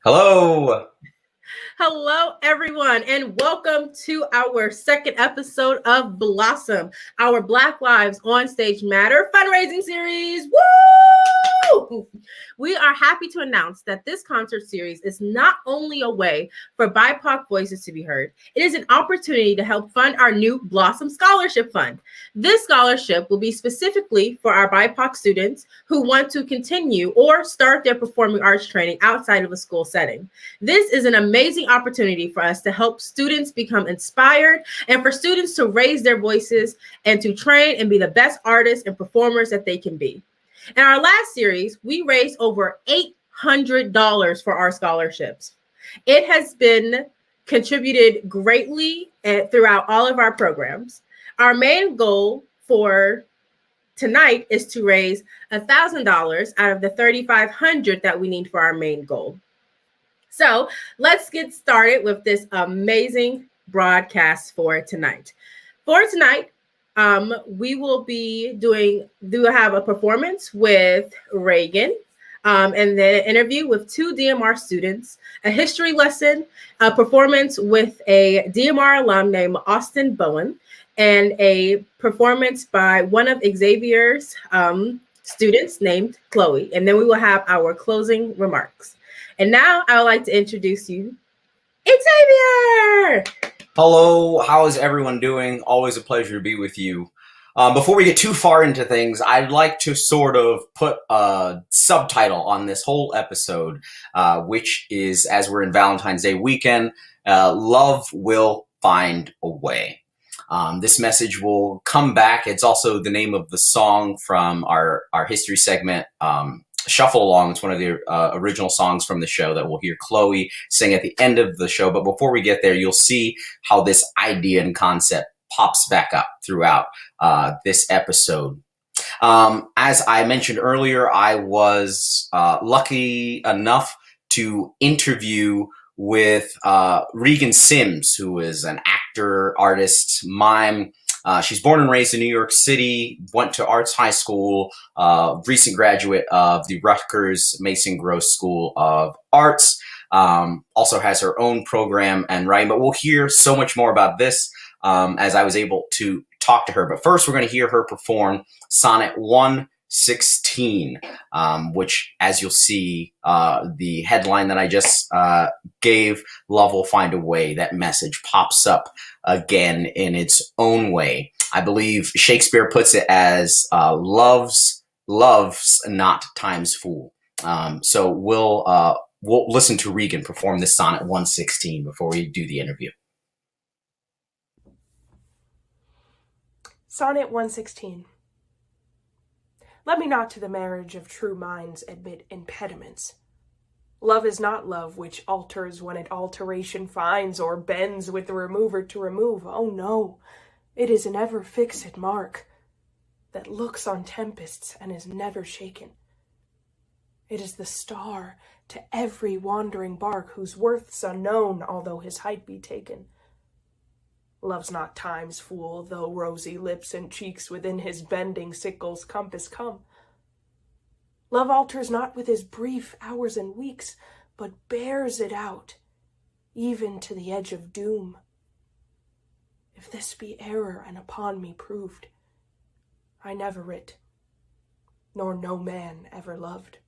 Hello. Hello, everyone, and welcome to our second episode of BLOSM, our Black Lives on Stage Matter fundraising series. Woo! We are happy to announce that this concert series is not only a way for BIPOC voices to be heard, it is an opportunity to help fund our new BLOSM Scholarship Fund. This scholarship will be specifically for our BIPOC students who want to continue or start their performing arts training outside of a school setting. This is an amazing opportunity for us to help students become inspired and for students to raise their voices and to train and be the best artists and performers that they can be. In our last series, we raised over $800 for our scholarships. It has been contributed greatly throughout all of our programs. Our main goal for tonight is to raise $1,000 out of the $3,500 that we need for our main goal. So let's get started with this amazing broadcast for tonight. For tonight, we will have a performance with Regan, and then an interview with two DMR students, a history lesson, a performance with a DMR alum named Austin Bowen, and a performance by one of Xavier's students named Chloe. And then we will have our closing remarks. And now I would like to introduce you, Xavier! Hello, how is everyone doing? Always a pleasure to be with you. Before we get too far into things, I'd like to sort of put a subtitle on this whole episode, which is, as we're in Valentine's Day weekend, Love Will Find a Way. This message will come back. It's also the name of the song from our history segment, Shuffle Along. It's one of the original songs from the show that we'll hear Chloe sing at the end of the show. But before we get there, you'll see how this idea and concept pops back up throughout this episode. As I mentioned earlier, I was lucky enough to interview with Regan Sims, who is an actor, artist, mime. She's born and raised in New York City, went to Arts High School, recent graduate of the Rutgers Mason Gross School of Arts, also has her own program and writing, but we'll hear so much more about this as I was able to talk to her. But first, we're going to hear her perform Sonnet 116, which, as you'll see, the headline that I just gave, Love Will Find a Way, that message pops up again in its own way. I believe Shakespeare puts it as love's not time's fool. So we'll listen to Regan perform this Sonnet 116 before we do the interview. Sonnet 116. Let me not to the marriage of true minds admit impediments. Love is not love which alters when it alteration finds, or bends with the remover to remove. Oh no, it is an ever fixed mark that looks on tempests and is never shaken. It is the star to every wandering bark, whose worth's unknown, although his height be taken. Love's not time's fool, though rosy lips and cheeks within his bending sickle's compass come. Love alters not with his brief hours and weeks, but bears it out, even to the edge of doom. If this be error and upon me proved, I never writ, nor no man ever loved.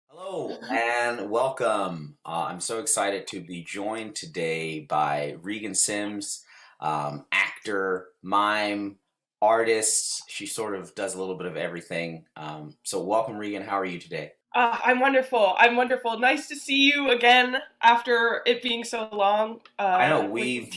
Hello and welcome. I'm so excited to be joined today by Regan Sims, actor, mime, artist. She sort of does a little bit of everything. So welcome, Regan. How are you today? I'm wonderful. Nice to see you again after it being so long. I know we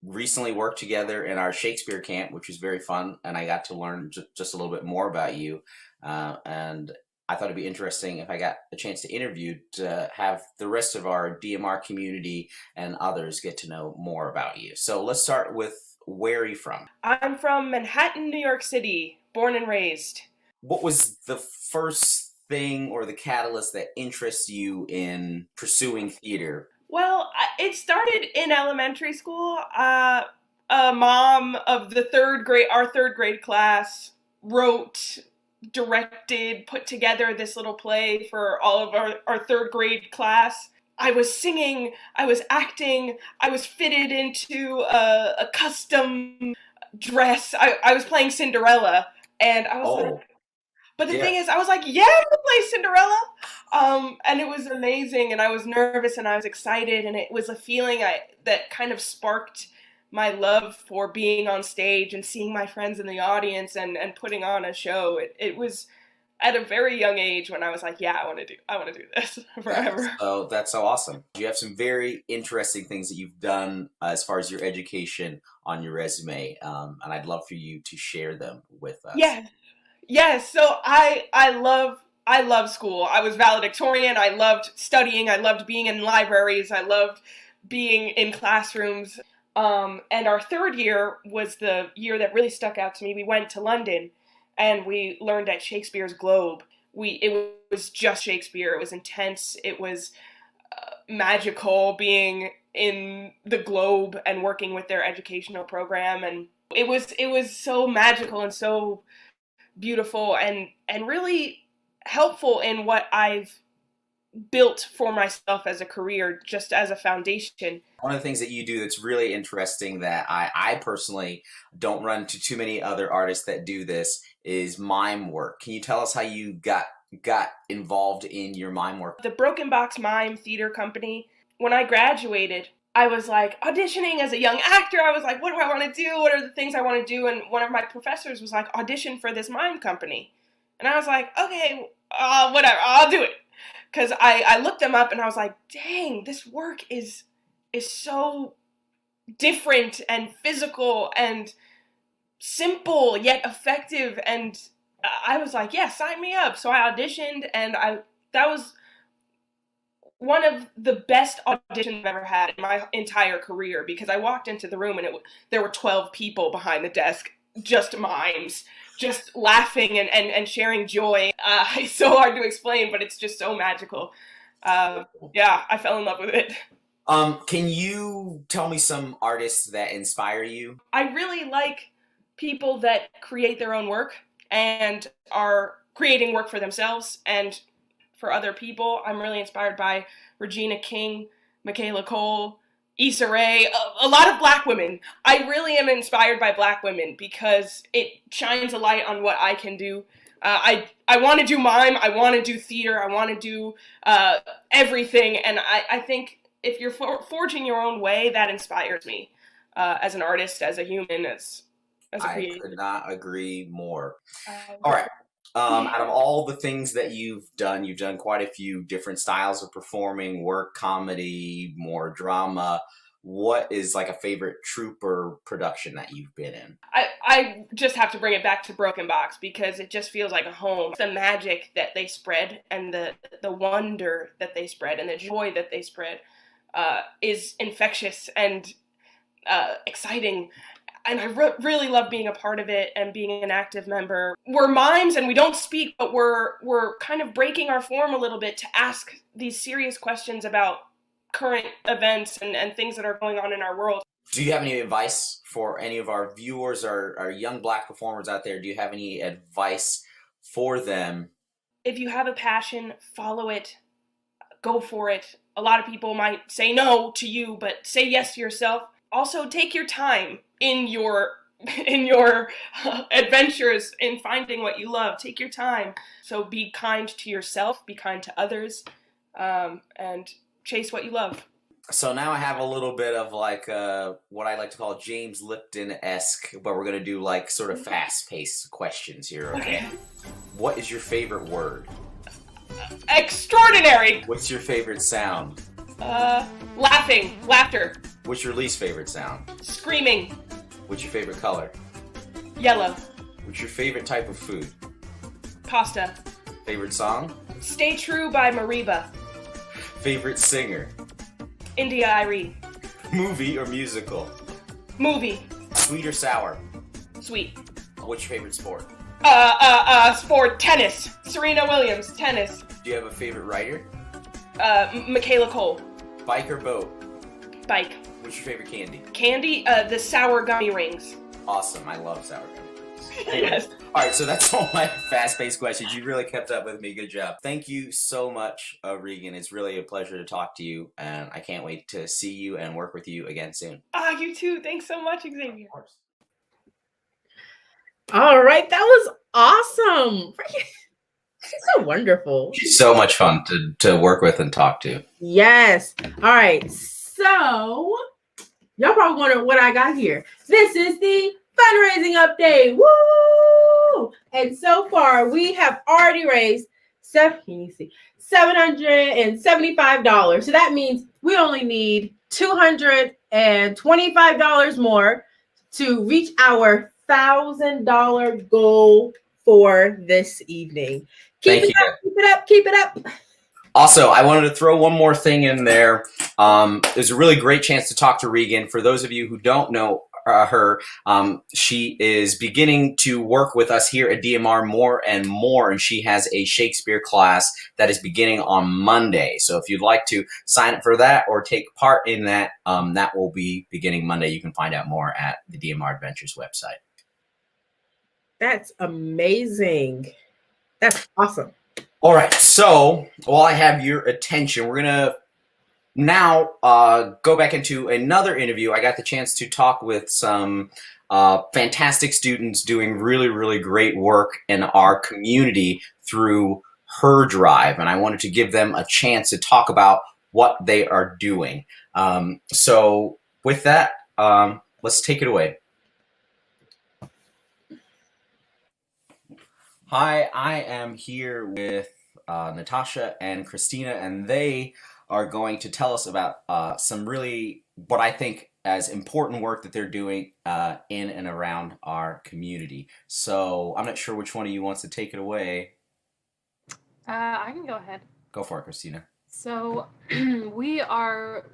recently worked together in our Shakespeare camp, which was very fun, and I got to learn just a little bit more about you. And I thought it'd be interesting if I got a chance to interview to have the rest of our DMR community and others get to know more about you. So let's start with, where are you from? I'm from Manhattan, New York City, born and raised. What was the first thing or the catalyst that interests you in pursuing theater? Well, it started in elementary school. A mom of our third grade class, wrote put together this little play for all of our third grade class. I was singing, I was acting, I was fitted into a custom dress. I was playing Cinderella, and I was like, but the thing is, I was like, yeah, I'm gonna play Cinderella. And it was amazing, and I was nervous and I was excited, and it was a feeling that kind of sparked my love for being on stage and seeing my friends in the audience and putting on a show. It was at a very young age when I was like, yeah, I want to do this forever. That's so awesome. You have some very interesting things that you've done as far as your education on your resume, and I'd love for you to share them with us. Yes. So I love school. I was valedictorian. I loved studying. I loved being in libraries. I loved being in classrooms. And our third year was the year that really stuck out to me. We went to London and we learned at Shakespeare's Globe. It was just Shakespeare. It was intense. It was magical being in the Globe and working with their educational program. And it was so magical and so beautiful and really helpful in what I've built for myself as a career, just as a foundation. One of the things that you do that's really interesting that I personally don't run into too many other artists that do this is mime work. Can you tell us how you got involved in your mime work? The Broken Box Mime Theater Company, when I graduated, I was like auditioning as a young actor. I was like, what do I want to do? What are the things I want to do? And one of my professors was like, audition for this mime company. And I was like, okay, whatever, I'll do it. Because I looked them up and I was like, dang, this work is so different and physical and simple yet effective. And I was like, yeah, sign me up. So I auditioned, and that was one of the best auditions I've ever had in my entire career, because I walked into the room and there were 12 people behind the desk, just mimes, just laughing and sharing joy. It's so hard to explain, but it's just so magical. Yeah, I fell in love with it. Can you tell me some artists that inspire you? I really like people that create their own work and are creating work for themselves and for other people. I'm really inspired by Regina King, Michaela Cole, Issa Rae, a lot of Black women. I really am inspired by Black women because it shines a light on what I can do. I want to do mime, I want to do theater, I want to do everything, and I think if you're forging your own way, that inspires me as an artist, as a human, as a creator. I could not agree more. All right. Out of all the things that you've done quite a few different styles of performing, work, comedy, more drama. What is like a favorite troupe or production that you've been in? I just have to bring it back to Broken Box because it just feels like a home. The magic that they spread and the wonder that they spread and the joy that they spread is infectious and exciting. And I really love being a part of it and being an active member. We're mimes and we don't speak, but we're kind of breaking our form a little bit to ask these serious questions about current events and things that are going on in our world. Do you have any advice for any of our viewers or young Black performers out there? Do you have any advice for them? If you have a passion, follow it. Go for it. A lot of people might say no to you, but say yes to yourself. Also, take your time in your adventures in finding what you love. Take your time. So be kind to yourself, be kind to others, and chase what you love. So now I have a little bit of like what I like to call James Lipton-esque, but we're going to do like sort of fast-paced questions here, okay? What is your favorite word? Extraordinary! What's your favorite sound? Laughing. Laughter. What's your least favorite sound? Screaming. What's your favorite color? Yellow. What's your favorite type of food? Pasta. Favorite song? Stay True by Mariba. Favorite singer? India Arie. Movie or musical? Movie. Sweet or sour? Sweet. What's your favorite sport? Sport. Tennis. Serena Williams. Tennis. Do you have a favorite writer? Michaela Cole. Bike or boat? Bike. What's your favorite candy? Candy? The sour gummy rings. Awesome. I love sour gummy rings. Yes. All right, so that's all my fast-paced questions. You really kept up with me. Good job. Thank you so much, Regan. It's really a pleasure to talk to you, and I can't wait to see you and work with you again soon. You too. Thanks so much, Xavier. Of course. All right, that was awesome. She's so wonderful. She's so much fun to work with and talk to. Yes. All right. So y'all probably wonder what I got here. This is the fundraising update. Woo! And so far we have already raised $775. So that means we only need $225 more to reach our $1,000 goal for this evening. Keep it up, keep it up, keep it up. Also, I wanted to throw one more thing in there. It was a really great chance to talk to Regan. For those of you who don't know her, she is beginning to work with us here at DMR more and more, and she has a Shakespeare class that is beginning on Monday. So if you'd like to sign up for that or take part in that, that will be beginning Monday. You can find out more at the DMR Adventures website. That's amazing. That's awesome. All right, so while I have your attention, we're gonna now go back into another interview. I got the chance to talk with some fantastic students doing really, really great work in our community through Her Drive, and I wanted to give them a chance to talk about what they are doing. So with that, let's take it away. Hi, I am here with Natasha and Christina, and they are going to tell us about some really, what I think as important work that they're doing in and around our community. So I'm not sure which one of you wants to take it away. I can go ahead. Go for it, Christina. So we are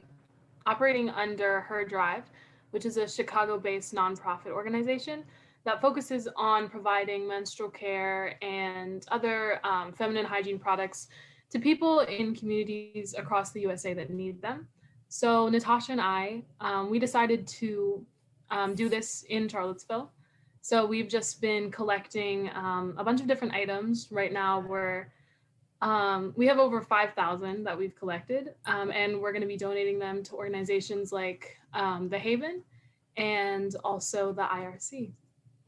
operating under Her Drive, which is a Chicago-based nonprofit organization that focuses on providing menstrual care and other feminine hygiene products to people in communities across the USA that need them. So Natasha and I, we decided to do this in Charlottesville. So we've just been collecting a bunch of different items. Right now we have over 5,000 that we've collected, and we're gonna be donating them to organizations like The Haven and also the IRC.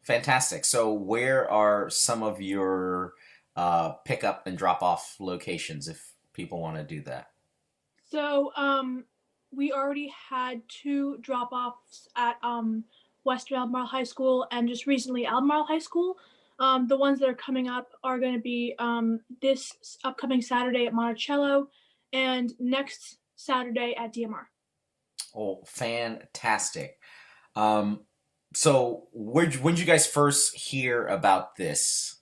Fantastic. So where are some of your pickup and drop-off locations if people want to do that? So we already had 2 drop-offs at Western Albemarle High School and just recently Albemarle High School. The ones that are coming up are going to be this upcoming Saturday at Monticello and next Saturday at DMR. Oh, fantastic. So when did you guys first hear about this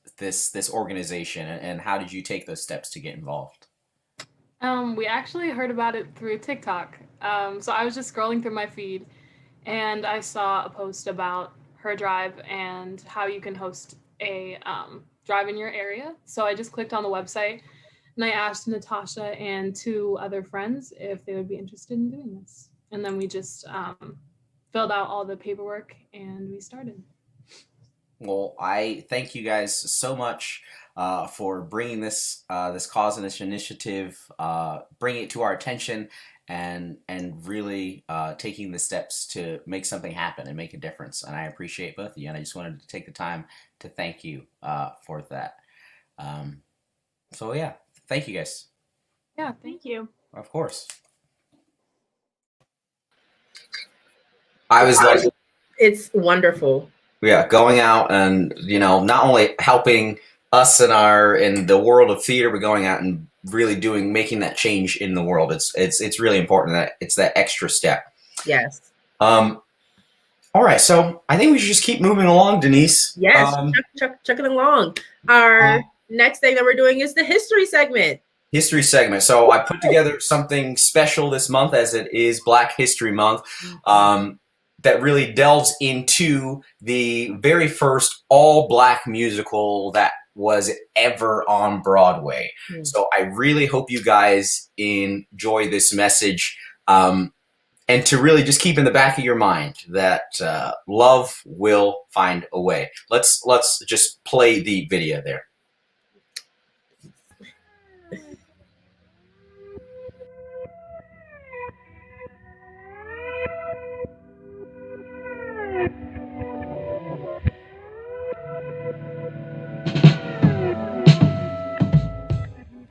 organization, and how did you take those steps to get involved? We actually heard about it through TikTok. So I was just scrolling through my feed and I saw a post about Her Drive and how you can host a drive in your area. So I just clicked on the website and I asked Natasha and 2 other friends if they would be interested in doing this. And then we just filled out all the paperwork and we started. Well, I thank you guys so much for bringing this cause and this initiative, bringing it to our attention, and really taking the steps to make something happen and make a difference. And I appreciate both of you, and I just wanted to take the time to thank you for that. So yeah, thank you guys. Yeah, Thank you. Of course. I was like, It's wonderful. yeah, going out and, you know, not only helping us in the world of theater, but going out and really making that change in the world. It's really important that it's that extra step. Yes. All right, so I think we should just keep moving along, Denise. Yes. Chuck it along. Our next thing that we're doing is the history segment. History segment. So I put together something special this month, as it is Black History Month. That really delves into the very first all-Black musical that was ever on Broadway. So I really hope you guys enjoy this message. and to really just keep in the back of your mind that love will find a way. Let's just play the video there.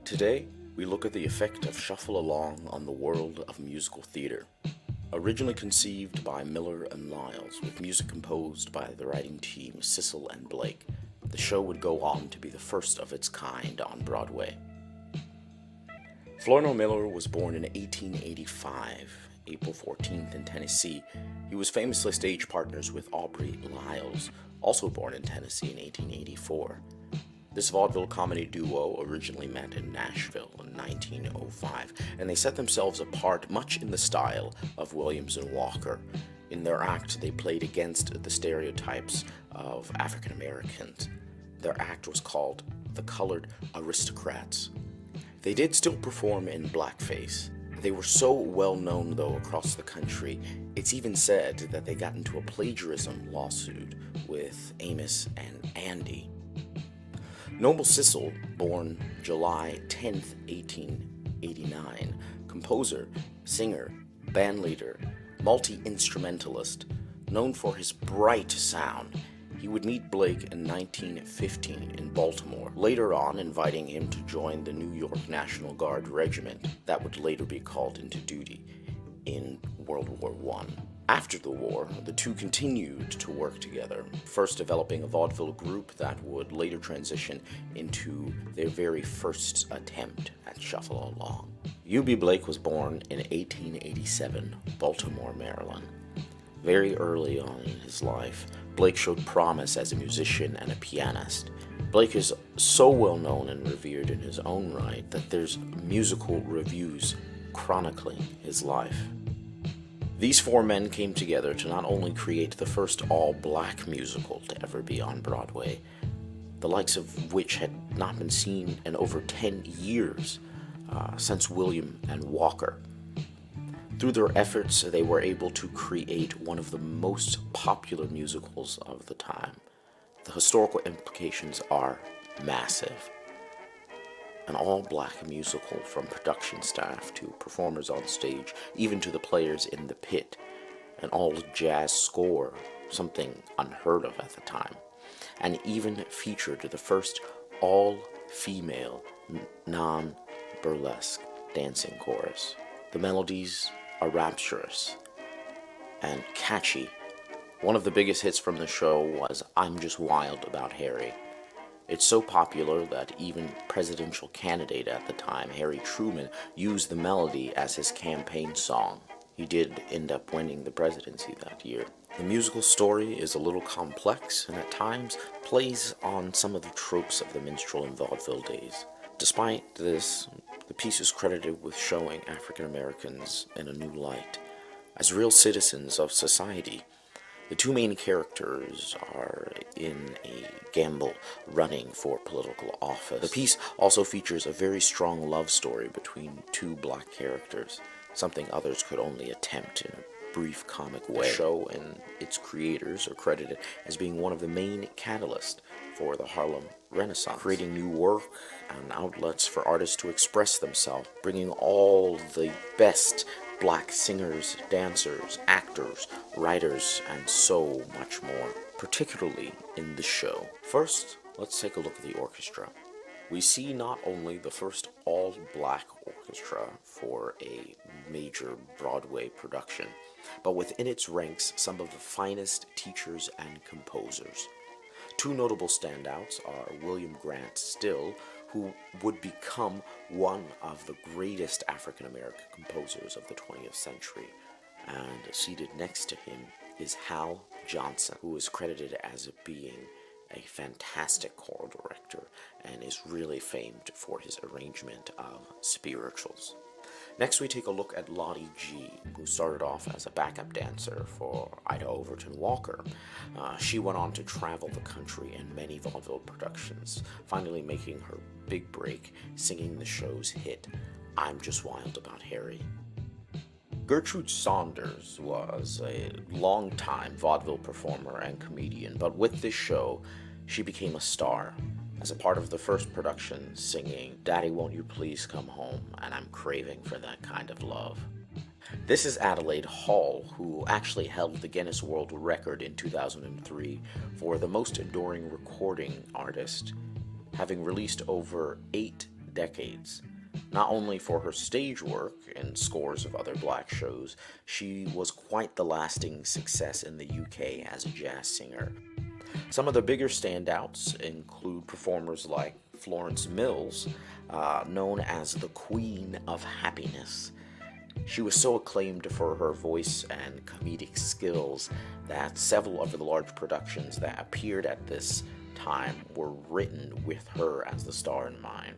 Today, we look at the effect of Shuffle Along on the world of musical theater. Originally conceived by Miller and Niles, with music composed by the writing team Sissel and Blake, the show would go on to be the first of its kind on Broadway. Flournoy Miller was born in 1885, April 14th in Tennessee. He was famously stage partners with Aubrey Lyles, also born in Tennessee in 1884. This vaudeville comedy duo originally met in Nashville in 1905, and they set themselves apart much in the style of Williams and Walker. In their act, they played against the stereotypes of African Americans. Their act was called The Colored Aristocrats. They did still perform in blackface. They were so well known, though, across the country, it's even said that they got into a plagiarism lawsuit with Amos and Andy. Noble Sissel, born July 10, 1889, composer, singer, bandleader, multi-instrumentalist, known for his bright sound. He would meet Blake in 1915 in Baltimore, later on inviting him to join the New York National Guard Regiment that would later be called into duty in World War I. After the war, the two continued to work together, first developing a vaudeville group that would later transition into their very first attempt at Shuffle Along. U.B. Blake was born in 1887, Baltimore, Maryland. Very early on in his life, Blake showed promise as a musician and a pianist. Blake is so well known and revered in his own right that there's musical reviews chronicling his life. These four men came together to not only create the first all-black musical to ever be on Broadway, the likes of which had not been seen in over 10 years since William and Walker. Through their efforts, they were able to create one of the most popular musicals of the time. The historical implications are massive. An all-black musical, from production staff to performers on stage, even to the players in the pit. An all-jazz score, something unheard of at the time. And even featured the first all-female, non-burlesque dancing chorus. The melodies are rapturous and catchy. One of the biggest hits from the show was I'm Just Wild About Harry. It's so popular that even presidential candidate at the time, Harry Truman, used the melody as his campaign song. He did end up winning the presidency that year. The musical story is a little complex and at times plays on some of the tropes of the minstrel and vaudeville days. Despite this, the piece is credited with showing African Americans in a new light, as real citizens of society. The two main characters are in a gamble running for political office. The piece also features a very strong love story between two black characters, something others could only attempt in a brief comic way. The show and its creators are credited as being one of the main catalysts for the Harlem Renaissance, creating new work and outlets for artists to express themselves, bringing all the best black singers, dancers, actors, writers, and so much more, particularly in the show. First, let's take a look at the orchestra. We see not only the first all-black orchestra for a major Broadway production, but within its ranks some of the finest teachers and composers. Two notable standouts are William Grant Still, who would become one of the greatest African-American composers of the 20th century, and seated next to him is Hal Johnson, who is credited as being a fantastic choral director and is really famed for his arrangement of spirituals. Next, we take a look at Lottie G, who started off as a backup dancer for Ida Overton Walker. She went on to travel the country in many vaudeville productions, finally making her big break singing the show's hit, I'm Just Wild About Harry. Gertrude Saunders was a long-time vaudeville performer and comedian, but with this show, she became a star as a part of the first production, singing, "Daddy, won't you please come home, and I'm craving for that kind of love." This is Adelaide Hall, who actually held the Guinness World Record in 2003 for the most enduring recording artist, having released over 8 decades. Not only for her stage work in scores of other black shows, she was quite the lasting success in the UK as a jazz singer. Some of the bigger standouts include performers like Florence Mills, known as the Queen of Happiness. She was so acclaimed for her voice and comedic skills that several of the large productions that appeared at this time were written with her as the star in mind,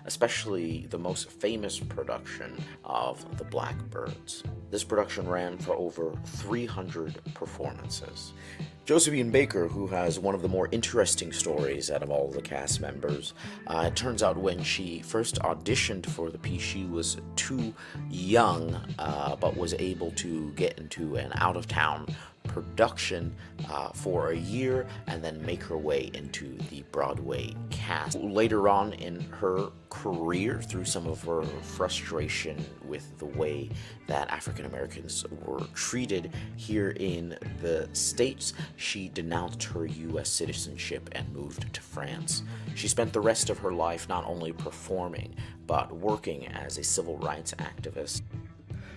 especially the most famous production of The Blackbirds. This production ran for over 300 performances. Josephine Baker, who has one of the more interesting stories out of all the cast members, it turns out when she first auditioned for the piece, she was too young, but was able to get into an out-of-town production for a year and then make her way into the Broadway cast. Later on in her career, through some of her frustration with the way that African Americans were treated here in the States, she denounced her U.S. citizenship and moved to France. She spent the rest of her life not only performing, but working as a civil rights activist.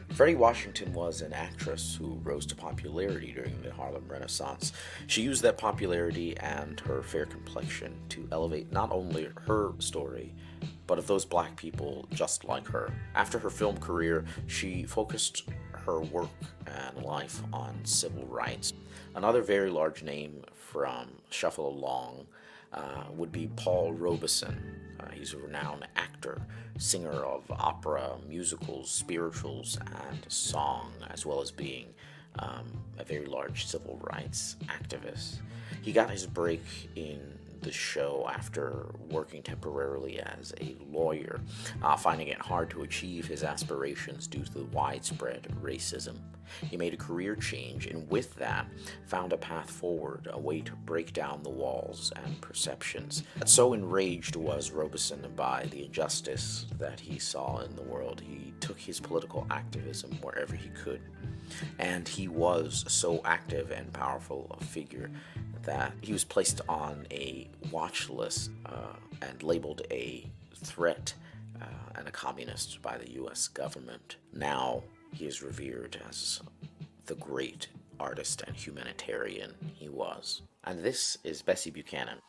Freddie Washington was an actress who rose to popularity during the Harlem Renaissance. She used that popularity and her fair complexion to elevate not only her story, but of those black people just like her. After her film career, she focused her work and life on civil rights. Another very large name from Shuffle Along would be Paul Robeson. He's a renowned actor, singer of opera, musicals, spirituals, and song, as well as being a very large civil rights activist. He got his break in the show after working temporarily as a lawyer, finding it hard to achieve his aspirations due to the widespread racism. He made a career change, and with that, found a path forward, a way to break down the walls and perceptions. So enraged was Robeson by the injustice that he saw in the world, he took his political activism wherever he could. And he was so active and powerful a figure that he was placed on a watch list and labeled a threat and a communist by the U.S. government. Now he is revered as the great artist and humanitarian he was. And this is Bessie Buchanan.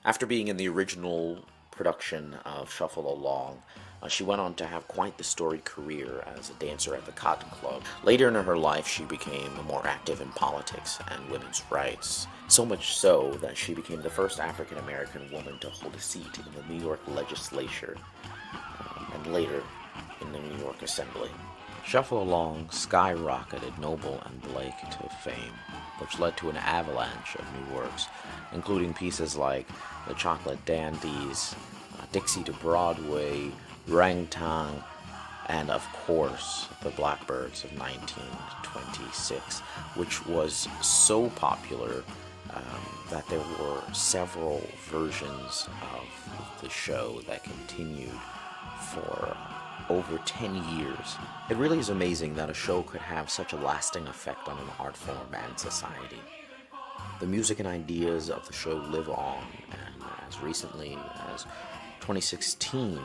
After being in the original production of Shuffle Along, she went on to have quite the storied career as a dancer at the Cotton Club. Later in her life, she became more active in politics and women's rights. So much so that she became the first African-American woman to hold a seat in the New York legislature, and later in the New York Assembly. Shuffle Along skyrocketed Noble and Blake to fame, which led to an avalanche of new works, including pieces like The Chocolate Dandies, Dixie to Broadway, Rangtang, and of course, The Blackbirds of 1926, which was so popular that there were several versions of the show that continued for over 10 years. It really is amazing that a show could have such a lasting effect on an art form and society. The music and ideas of the show live on, and as recently as 2016,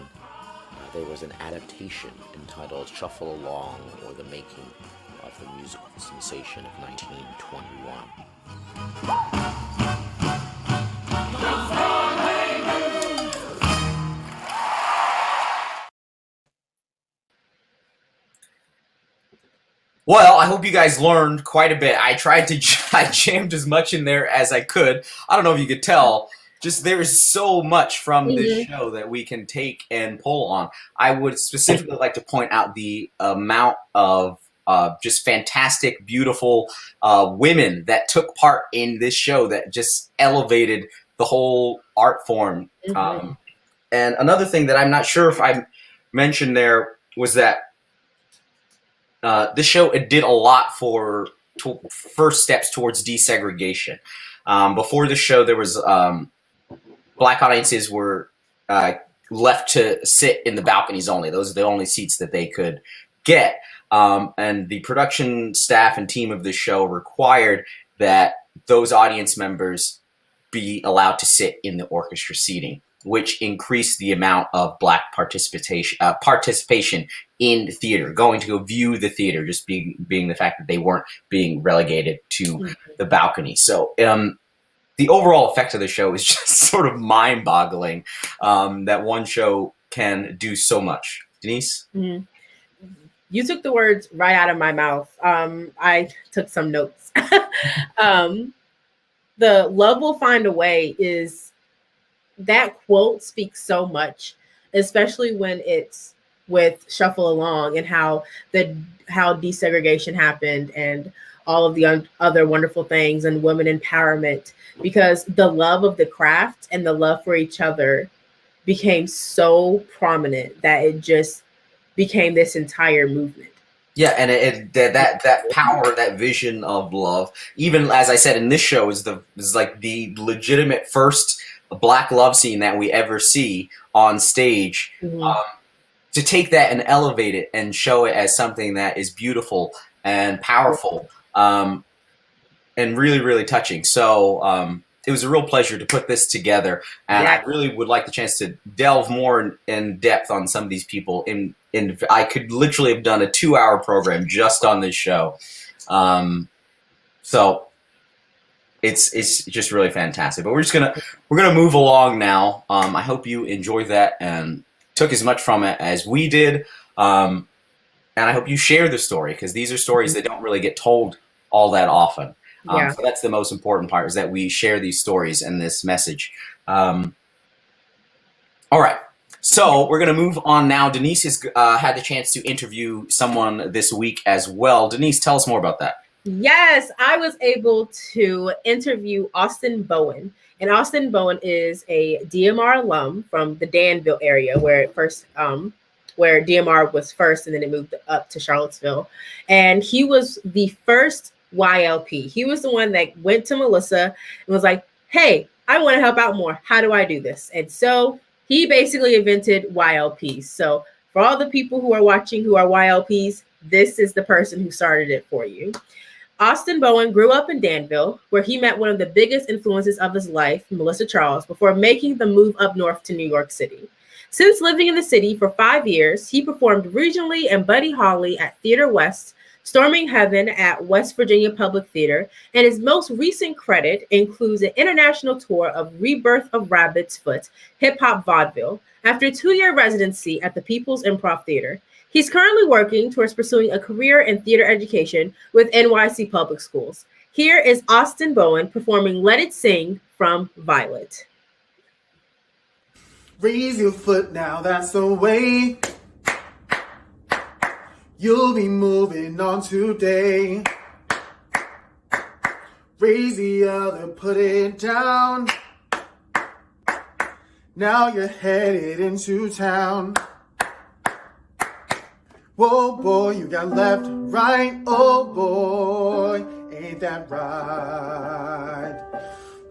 there was an adaptation entitled Shuffle Along, or the Making of the Musical Sensation of 1921. Well, I hope you guys learned quite a bit. I jammed as much in there as I could. I don't know if you could tell. Just there is so much from this show that we can take and pull on. I would specifically like to point out the amount of just fantastic, beautiful women that took part in this show that just elevated the whole art form. And another thing that I'm not sure if I mentioned there was that this show, it did a lot for first steps towards desegregation. Before the show, there was Black audiences were left to sit in the balconies only. Those are the only seats that they could get. And the production staff and team of the show required that those audience members be allowed to sit in the orchestra seating, which increased the amount of Black participation in theater, going to go view the theater, just being the fact that they weren't being relegated to the balcony. So the overall effect of the show is just sort of mind-boggling, that one show can do so much. Denise? Mm-hmm. You took the words right out of my mouth. I took some notes. The love will find a way is, that quote speaks so much, especially when it's with Shuffle Along and how desegregation happened and all of the other wonderful things and women empowerment, because the love of the craft and the love for each other became so prominent that it just became this entire movement. Yeah, and that power, that vision of love, even as I said in this show, is like the legitimate first Black love scene that we ever see on stage. Mm-hmm. To take that and elevate it and show it as something that is beautiful and powerful, and really, really touching. So it was a real pleasure to put this together, and I really would like the chance to delve more in depth on some of these people. I could literally have done a 2-hour program just on this show. So it's just really fantastic. But we're gonna move along now. I hope you enjoyed that and took as much from it as we did. And I hope you share the story, because these are stories that don't really get told all that often. So that's the most important part, is that we share these stories and this message. All right. So we're going to move on now. Denise has had the chance to interview someone this week as well. Denise, tell us more about that. Yes, I was able to interview Austin Bowen. And Austin Bowen is a DMR alum from the Danville area, where DMR was first, and then it moved up to Charlottesville. And he was the first YLP. He was the one that went to Melissa and was like, hey, I want to help out more. How do I do this? And so he basically invented YLPs. So for all the people who are watching who are YLPs, this is the person who started it for you. Austin Bowen grew up in Danville, where he met one of the biggest influences of his life, Melissa Charles, before making the move up north to New York City. Since living in the city for 5 years, he performed regionally and Buddy Holly at Theater West, Storming Heaven at West Virginia Public Theater, and his most recent credit includes an international tour of Rebirth of Rabbit's Foot, hip-hop vaudeville, after a 2-year residency at the People's Improv Theater. He's currently working towards pursuing a career in theater education with NYC Public Schools. Here is Austin Bowen performing Let It Sing from Violet. Raise your foot now, that's the way you'll be moving on today. Raise the other, put it down. Now you're headed into town. Whoa, boy, you got left, right, oh boy, ain't that right?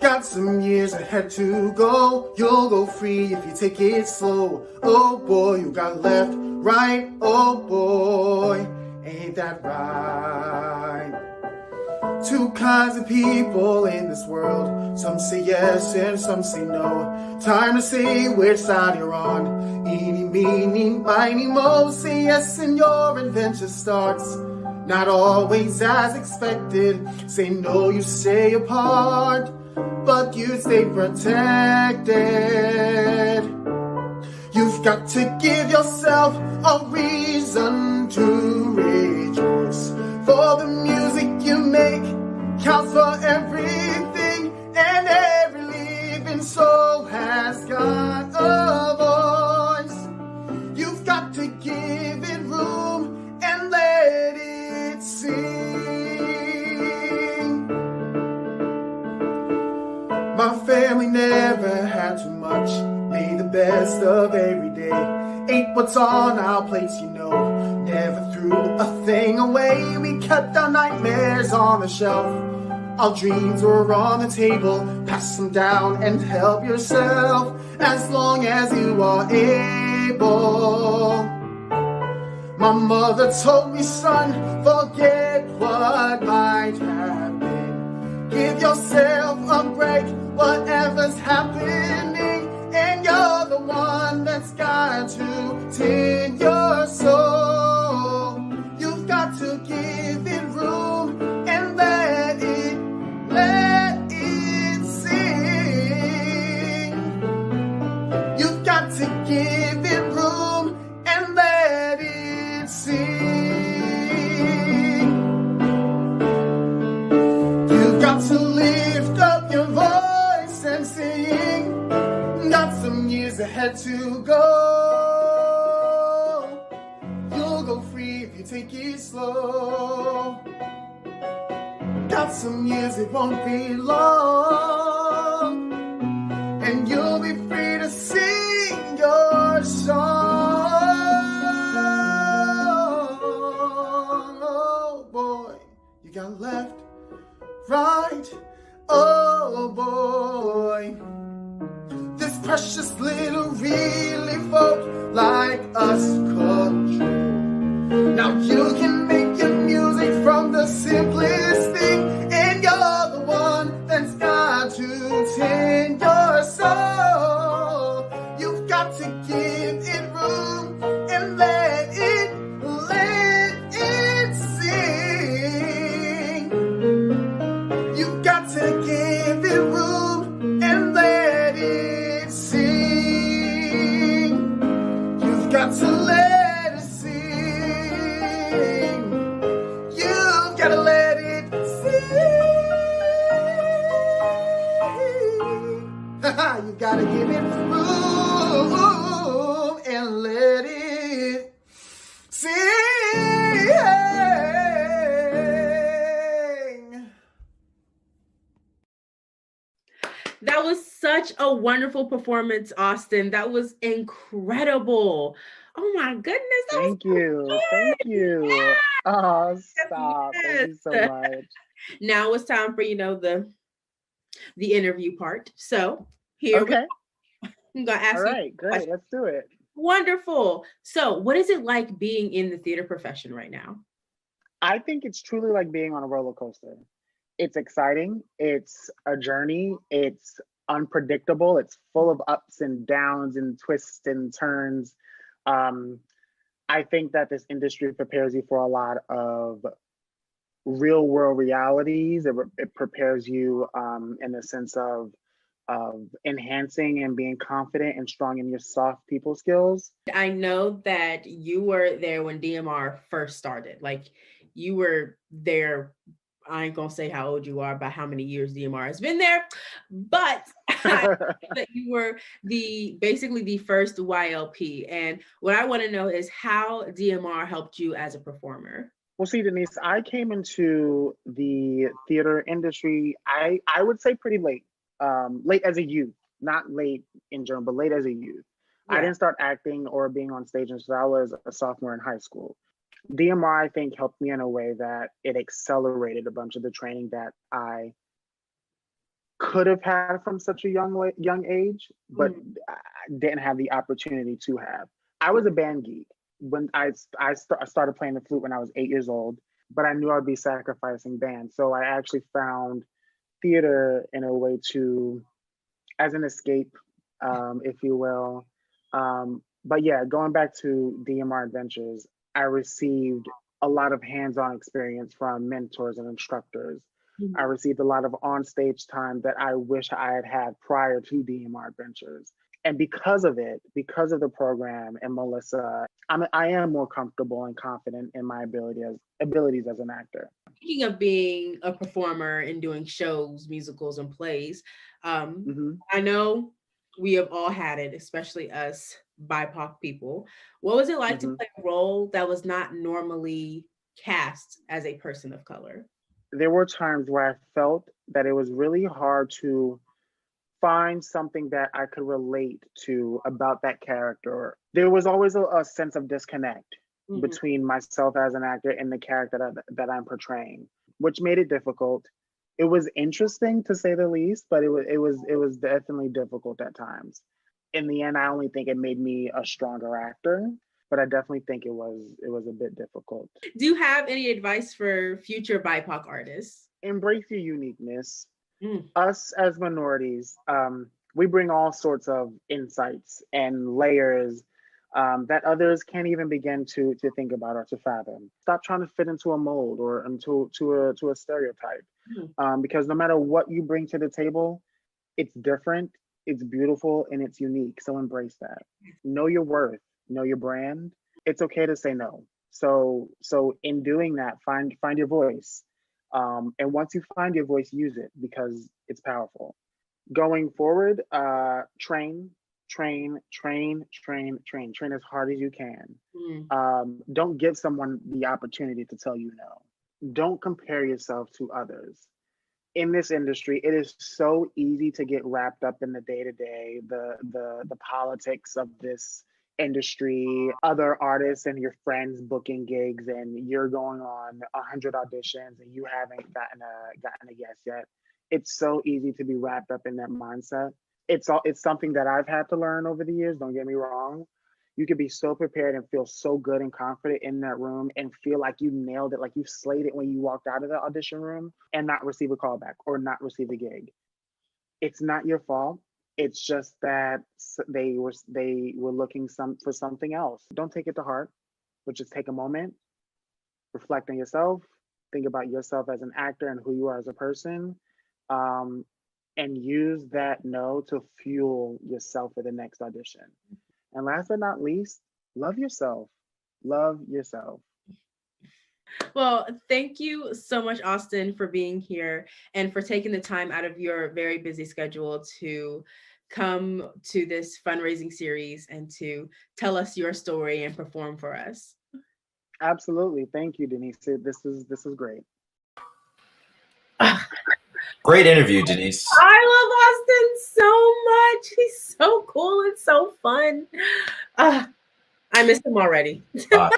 Got some years ahead to go, you'll go free if you take it slow. Oh boy, you got left, right, oh boy, ain't that right? Two kinds of people in this world, some say yes and some say no. Time to say which side you're on. Eeny, meeny, miny, mo, say yes and your adventure starts. Not always as expected, say no, you stay apart, but you stay protected. You've got to give yourself a reason to rejoice, for the music you make counts for everything, and every living soul has got a voice. You've got to give it room and let it sing. My family never had too much, made the best of every day. Ate what's on our plates, you know. never threw a thing away. We kept our nightmares on the shelf. Our dreams were on the table. Pass them down and help yourself as long as you are able. My mother told me, son, forget what might have been. Give yourself a break, whatever's happening. And you're the one that's got to tend your soul. You've got to give it room and let it sing. You've got to give it room and let it sing. You've got to lift up your voice and sing. Got some years ahead to go. You'll go free if you take it slow. Got some years, it won't be long. And you'll be free to sing your song. Oh boy, you got left, right, oh boy. This precious little really folk like us control. Now you can make your music from the simplest thing, and you're the one that's got to tend your soul. You've got to give it room and let it sing. You've got to give it room and let it sing. You've got to let it sing. You've got to let it sing. You gotta give it room and let it sing. That was such a wonderful performance, Austin. That was incredible. Oh my goodness. That Thank was you. Thank you. Oh, stop. Thank you so much. Now it's time for, the interview part. So here Okay. I'm gonna ask All you. right, great. Let's do it. Wonderful. So what is it like being in the theater profession right now? I think it's truly like being on a roller coaster. It's exciting. It's a journey. It's unpredictable. It's full of ups and downs and twists and turns. I think that this industry prepares you for a lot of real world realities. It prepares you in the sense of enhancing and being confident and strong in your soft people skills. I know that you were there when DMR first started. Like you were there. I ain't gonna say how old you are, by how many years DMR has been there, but that you were basically the first YLP. And what I want to know is how DMR helped you as a performer. Well, see, Denise, I came into the theater industry, I would say pretty late, late as a youth, not late in general, but late as a youth. Yeah. I didn't start acting or being on stage until I was a sophomore in high school. DMR, I think, helped me in a way that it accelerated a bunch of the training that I could have had from such a young age, but I didn't have the opportunity to have. I was a band geek. When I started playing the flute when I was 8 years old, but I knew I'd be sacrificing band. So I actually found theater in a way as an escape, if you will. But yeah, going back to DMR Adventures, I received a lot of hands-on experience from mentors and instructors. Mm-hmm. I received a lot of on-stage time that I wish I had had prior to DMR Adventures. And because of it, because of the program and Melissa, I am more comfortable and confident in my abilities as an actor. Speaking of being a performer and doing shows, musicals, and plays, I know we have all had it, especially us BIPOC people. What was it like to play a role that was not normally cast as a person of color? There were times where I felt that it was really hard to find something that I could relate to about that character. There was always a sense of disconnect between myself as an actor and the character that I'm portraying, which made it difficult. It was interesting to say the least, but it was definitely difficult at times. In the end, I only think it made me a stronger actor, but I definitely think it was a bit difficult. Do you have any advice for future BIPOC artists? Embrace your uniqueness. Us as minorities, we bring all sorts of insights and layers that others can't even begin to think about or to fathom. Stop trying to fit into a mold or into a stereotype, because no matter what you bring to the table, it's different, it's beautiful, and it's unique. So embrace that. Know your worth. Know your brand. It's okay to say no. So in doing that, find your voice. And once you find your voice, use it because it's powerful. Going forward, train as hard as you can. Don't give someone the opportunity to tell you no. Don't compare yourself to others. In this industry, it is so easy to get wrapped up in the day-to-day, the politics of this industry, other artists and your friends booking gigs, and you're going on 100 auditions and you haven't gotten a yes yet. It's so easy to be wrapped up in that mindset. It's something that I've had to learn over the years. Don't get me wrong. You could be so prepared and feel so good and confident in that room and feel like you nailed it, like you slayed it when you walked out of the audition room, and not receive a callback or not receive a gig. It's not your fault. It's just that they were looking for something else. Don't take it to heart, but just take a moment, reflect on yourself, think about yourself as an actor and who you are as a person, and use that no to fuel yourself for the next audition. And last but not least, love yourself. Love yourself. Well, thank you so much, Austin, for being here and for taking the time out of your very busy schedule to come to this fundraising series and to tell us your story and perform for us. Absolutely. Thank you, Denise. This is great. Great interview, Denise. I love Austin so much. He's so cool and so fun. I miss him already. Yeah.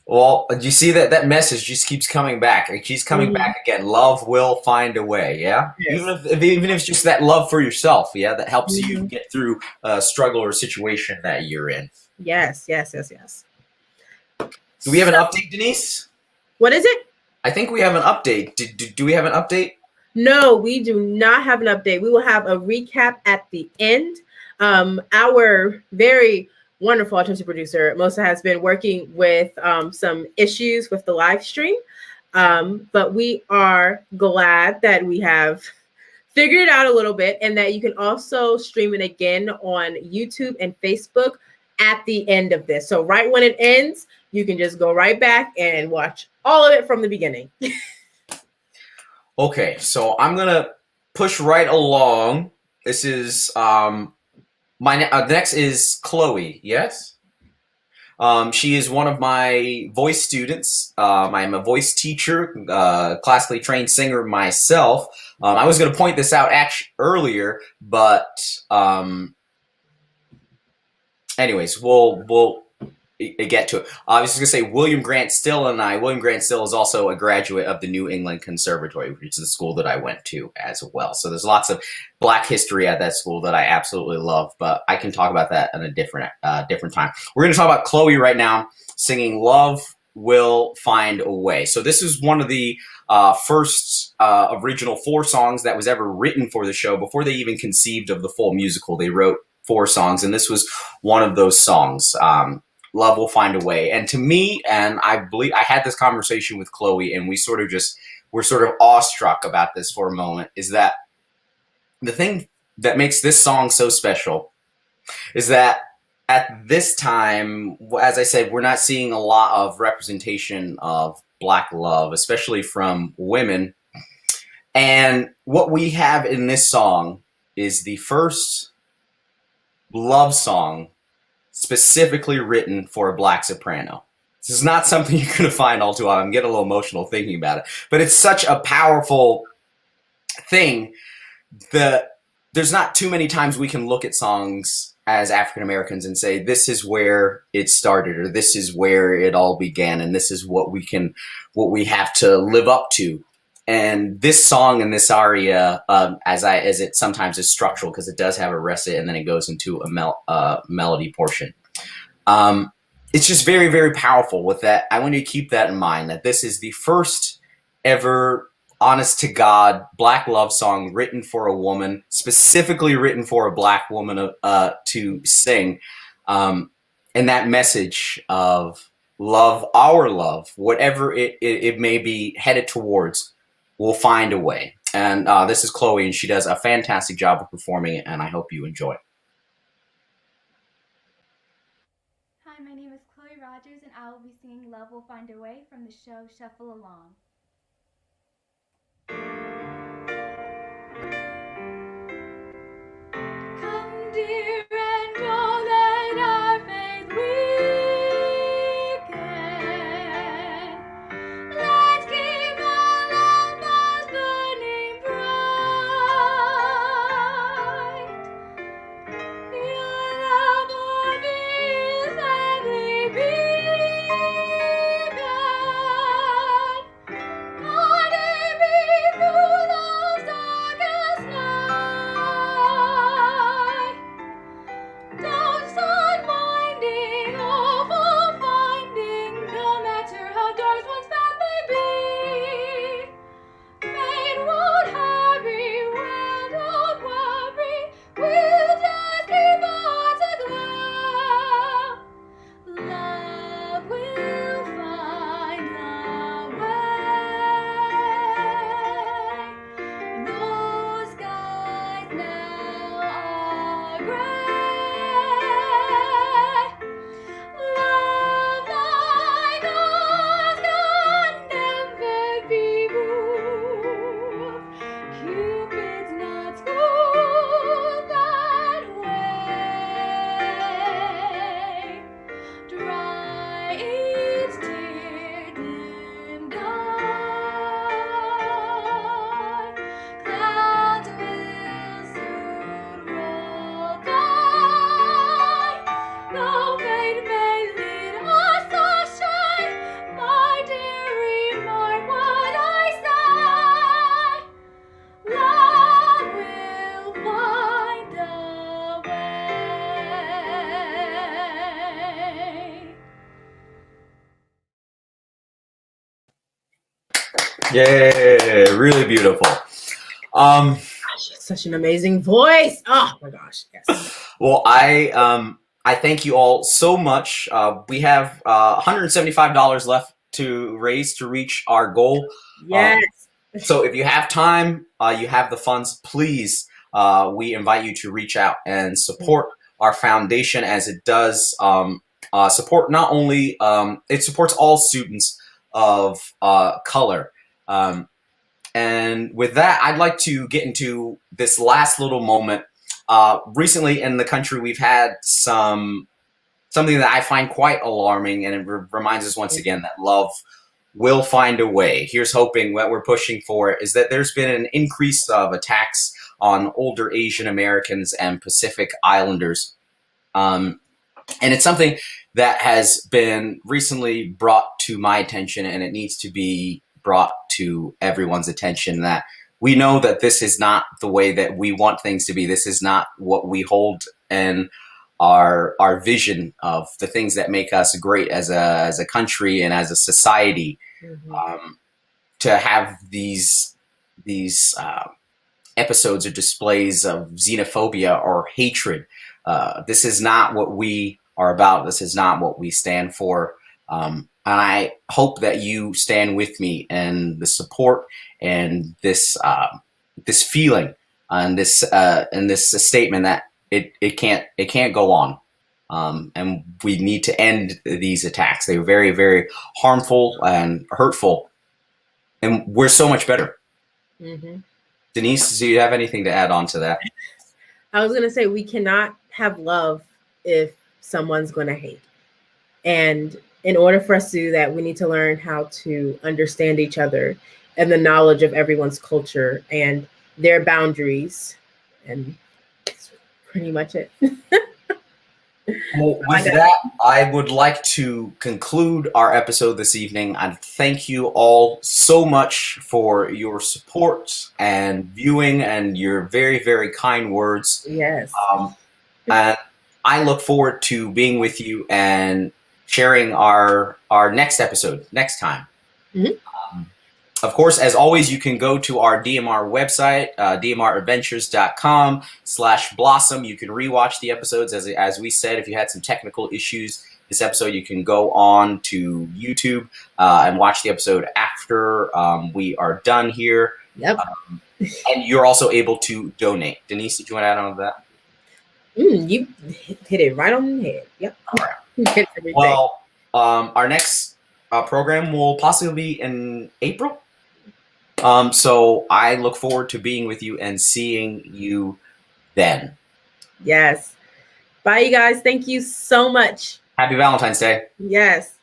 Well, you see that message just keeps coming back. It keeps coming back again. Love will find a way. Yeah. Yes. Even if it's just that love for yourself. Yeah. That helps you get through a struggle or situation that you're in. Yes. Do we have an update, Denise? What is it? I think we have an update. Do we have an update? No, we do not have an update. We will have a recap at the end. Our very wonderful artistic producer, Mosa, has been working with some issues with the live stream. But we are glad that we have figured it out a little bit and that you can also stream it again on YouTube and Facebook at the end of this. So right when it ends, you can just go right back and watch all of it from the beginning. Okay, so I'm gonna push right along. This is next is Chloe. Yes, she is one of my voice students. I'm a voice teacher, classically trained singer myself. I was gonna point this out earlier, but anyways, we'll get to it. I was just going to say William Grant Still is also a graduate of the New England Conservatory, which is the school that I went to as well. So there's lots of Black history at that school that I absolutely love, but I can talk about that in a different time. We're going to talk about Chloe right now, singing Love Will Find a Way. So this is one of the first original 4 songs that was ever written for the show. Before they even conceived of the full musical, they wrote 4 songs, and this was one of those songs. Love Will Find a Way. And to me, and I believe I had this conversation with Chloe, and we're sort of awestruck about this for a moment, is that the thing that makes this song so special is that at this time, as I said, we're not seeing a lot of representation of Black love, especially from women. And what we have in this song is the first love song specifically written for a Black soprano. This is not something you're going to find all too often. I'm getting a little emotional thinking about it, but it's such a powerful thing. The there's not too many times we can look at songs as African Americans and say, this is where it started, or this is where it all began, and this is what we have to live up to. And this song and this aria, as it sometimes is structural, because it does have a recit and then it goes into a melody portion. It's just very, very powerful with that. I want you to keep that in mind, that this is the first ever honest to God Black love song written for a woman, specifically written for a Black woman to sing. And that message of love, our love, whatever it may be headed towards, we'll find a way. And this is Chloe, and she does a fantastic job of performing it, and I hope you enjoy it. Hi, my name is Chloe Rogers, and I will be singing Love Will Find a Way from the show Shuffle Along. Come, dear, and don't let our faith weaken. Let's keep our love bonds burning bright. Your love for me is heavenly beacon, guiding me through love's darkest night. Don't start minding or fault finding, no matter how dark one's path may be. Fate won't hurry, well, don't worry, we'll just keep our hearts aglow. Love will find the way. Those skies now are gray. Love like ours can never be moved. Cupid's not schooled that way. Dry each tear, dim die. Clouds will soon roll by. Though fate may lead us astray, my dear, remark what I say. Love will find a way. Yeah, really beautiful. She has such an amazing voice. Oh my gosh, yes. Well, I thank you all so much. We have $175 left to raise to reach our goal. Yes. So if you have time, you have the funds, please, we invite you to reach out and support our foundation, as it does support not only, it supports all students of color. And with that, I'd like to get into this last little moment. Recently in the country, we've had something that I find quite alarming, and it reminds us once again that love will find a way. Here's hoping. What we're pushing for is that there's been an increase of attacks on older Asian Americans and Pacific Islanders. And it's something that has been recently brought to my attention, and it needs to be brought to everyone's attention, that we know that this is not the way that we want things to be. This is not what we hold in our vision of the things that make us great as a country and as a society. To have these episodes or displays of xenophobia or hatred, this is not what we are about. This is not what we stand for. And I hope that you stand with me in the support and this feeling and this statement that it can't go on. And we need to end these attacks. They're very, very harmful and hurtful, and we're so much better. Denise, do you have anything to add on to that? I was going to say, we cannot have love if someone's going to hate. And in order for us to do that, we need to learn how to understand each other and the knowledge of everyone's culture and their boundaries And that's pretty much it. Well, with that, I would like to conclude our episode this evening. I thank you all so much for your support and viewing and your very, very kind words. Yes. And I look forward to being with you and sharing our next episode next time. Of course, as always, you can go to our DMR website, dmradventures.com/blossom. You can rewatch the episodes. As we said, if you had some technical issues this episode, you can go on to YouTube and watch the episode after we are done here. Yep. And you're also able to donate. Denise, did you want to add on to that? You hit it right on the head. Yep. All right. Well, our next program will possibly be in April. So I look forward to being with you and seeing you then. Yes. Bye, you guys. Thank you so much. Happy Valentine's Day. Yes.